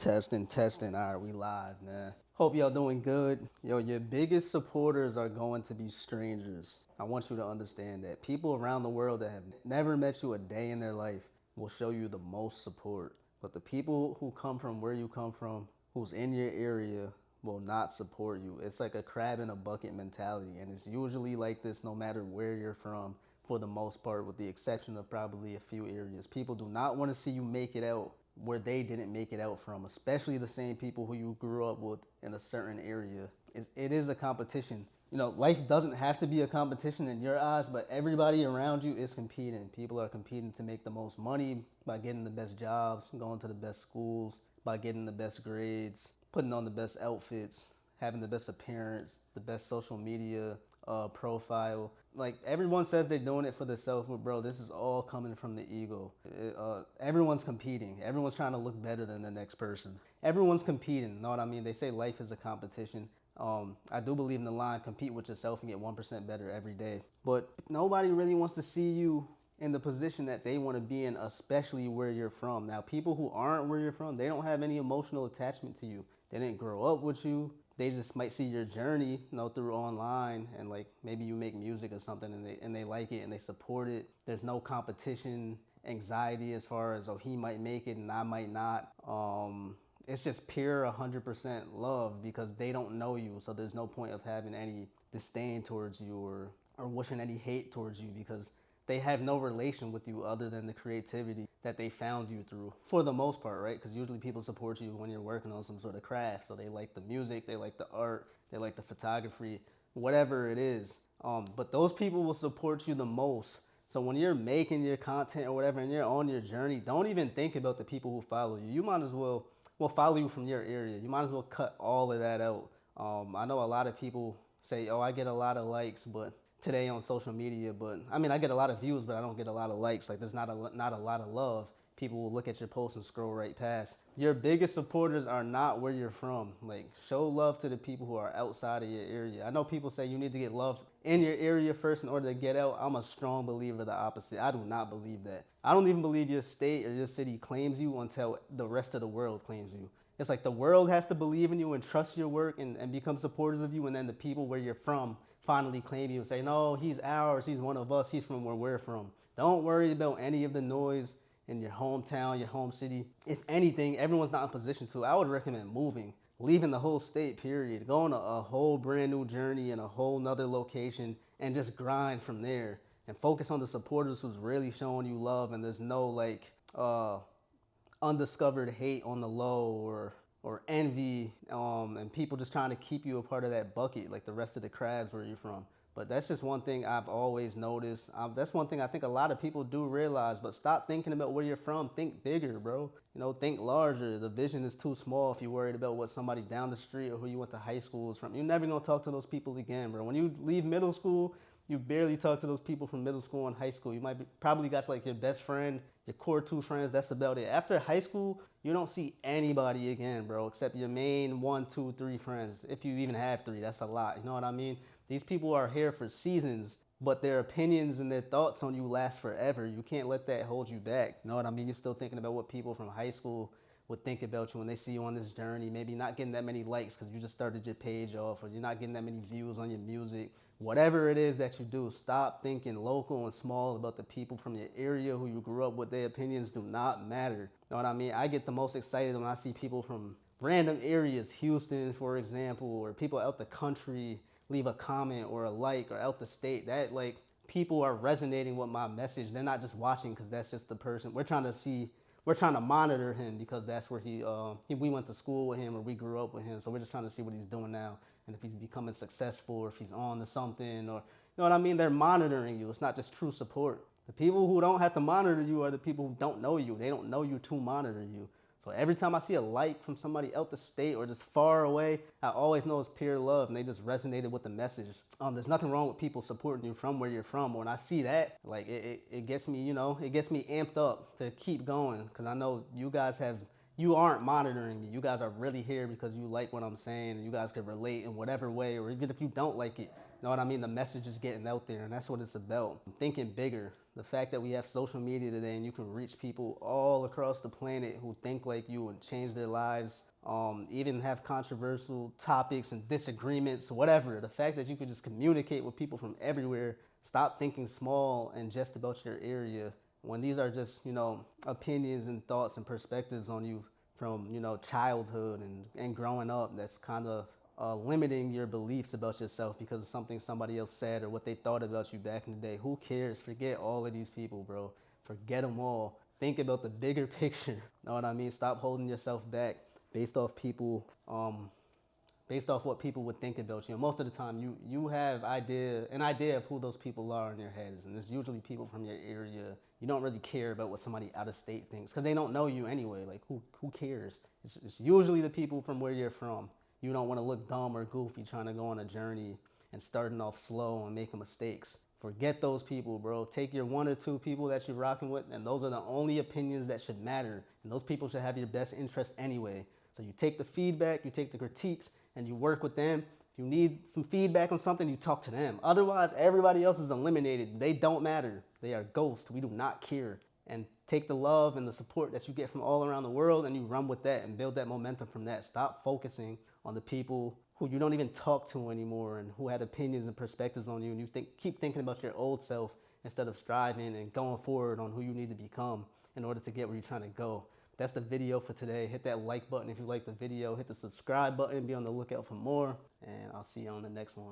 Testing, testing. All right, we live, man. Hope y'all doing good. Yo, your biggest supporters are going to be strangers. I want you to understand that people around the world that have never met you a day in their life will show you the most support. But the people who come from where you come from, who's in your area, will not support you. It's like a crab in a bucket mentality, and it's usually like this no matter where you're from, for the most part, with the exception of probably a few areas. People do not want to see you make it out where they didn't make it out from, especially the same people who you grew up with in a certain area. It is a competition. You know, life doesn't have to be a competition in your eyes, but everybody around you is competing. People are competing to make the most money by getting the best jobs, going to the best schools, by getting the best grades, putting on the best outfits, having the best appearance, the best social media profile. Like, everyone says they're doing it for themselves, but bro, this is all coming from the ego. Everyone's competing. Everyone's trying to look better than the next person. Everyone's competing. You know what I mean? They say life is a competition. I do believe in the line, compete with yourself and get 1% better every day. But nobody really wants to see you in the position that they want to be in, especially where you're from. Now, people who aren't where you're from, they don't have any emotional attachment to you. They didn't grow up with you. They just might see your journey, you know, through online, and like maybe you make music or something, and they like it and they support it. There's no competition anxiety as far as, oh, he might make it and I might not. It's just pure 100% love because they don't know you, so there's no point of having any disdain towards you or wishing any hate towards you because they have no relation with you other than the creativity that they found you through, for the most part, right? Because usually people support you when you're working on some sort of craft, so they like the music, they like the art, they like the photography, whatever it is. But those people will support you the most. So when you're making your content or whatever and you're on your journey, don't even think about the people who follow you. You might as well follow you from your area. You might as well cut all of that out. I know a lot of people say, oh, I get a lot of likes, but today on social media, but I mean, I get a lot of views, but I don't get a lot of likes. Like, there's not a lot of love. People will look at your posts and scroll right past. Your biggest supporters are not where you're from. Like, show love to the people who are outside of your area. I know people say you need to get love in your area first in order to get out. I'm a strong believer of the opposite. I do not believe that. I don't even believe your state or your city claims you until the rest of the world claims you. It's like the world has to believe in you and trust your work and become supporters of you, and then the people where you're from finally claim you and say, no, he's ours, he's one of us, he's from where we're from. Don't worry about any of the noise in your hometown, your home city. If anything, everyone's not in position to. I would recommend moving, leaving the whole state, period, going on a whole brand new journey in a whole nother location and just grind from there and focus on the supporters who's really showing you love, and there's no like undiscovered hate on the low or envy, and people just trying to keep you a part of that bucket like the rest of the crabs where you're from. But that's just one thing I've always noticed. That's one thing I think a lot of people do realize. But stop thinking about where you're from. Think bigger, bro. You know, think larger. The vision is too small if you're worried about what somebody down the street or who you went to high school is from. You're never gonna talk to those people again, bro. When you leave middle school, you barely talk to those people from middle school and high school. You probably got like your best friend, your core two friends. That's about it. After high school, you don't see anybody again, bro, except your main 1, 2, 3 friends. If you even have 3, that's a lot. You know what I mean? These people are here for seasons, but their opinions and their thoughts on you last forever. You can't let that hold you back. You know what I mean? You're still thinking about what people from high school would think about you when they see you on this journey. Maybe not getting that many likes because you just started your page off, or you're not getting that many views on your music. Whatever it is that you do, stop thinking local and small about the people from your area who you grew up with. Their opinions do not matter. You know what I mean? I get the most excited when I see people from random areas, Houston, for example, or people out the country leave a comment or a like, or out the state. That, like, people are resonating with my message. They're not just watching because that's just the person. We're trying to monitor him because that's where we went to school with him or we grew up with him. So we're just trying to see what he's doing now and if he's becoming successful or if he's on to something, or, you know what I mean? They're monitoring you. It's not just true support. The people who don't have to monitor you are the people who don't know you. They don't know you to monitor you. So every time I see a like from somebody out the state or just far away, I always know it's pure love and they just resonated with the message. There's nothing wrong with people supporting you from where you're from. When I see that, like, it gets me, you know, it gets me amped up to keep going, because I know you aren't monitoring me. You guys are really here because you like what I'm saying and you guys can relate in whatever way, or even if you don't like it, you know what I mean? The message is getting out there, and that's what it's about. I'm thinking bigger. The fact that we have social media today and you can reach people all across the planet who think like you and change their lives, even have controversial topics and disagreements, whatever. The fact that you can just communicate with people from everywhere, stop thinking small and just about your area when these are just, opinions and thoughts and perspectives on you from, childhood and growing up. That's kind of limiting your beliefs about yourself because of something somebody else said or what they thought about you back in the day. Who cares? Forget all of these people, bro. Forget them all. Think about the bigger picture. Know what I mean? Stop holding yourself back based off what people would think about you. Most of the time, you have an idea of who those people are in your heads, and it's usually people from your area. You don't really care about what somebody out of state thinks because they don't know you anyway. Like who cares? It's usually the people from where you're from. You don't want to look dumb or goofy trying to go on a journey and starting off slow and making mistakes. Forget those people, bro. Take your one or two people that you're rocking with, and those are the only opinions that should matter. And those people should have your best interest anyway. So you take the feedback, you take the critiques, and you work with them. If you need some feedback on something, you talk to them. Otherwise, everybody else is eliminated. They don't matter. They are ghosts. We do not care. And take the love and the support that you get from all around the world and you run with that and build that momentum from that. Stop focusing on the people who you don't even talk to anymore and who had opinions and perspectives on you, and you keep thinking about your old self instead of striving and going forward on who you need to become in order to get where you're trying to go. That's the video for today. Hit that like button if you like the video. Hit the subscribe button. Be on the lookout for more, and I'll see you on the next one.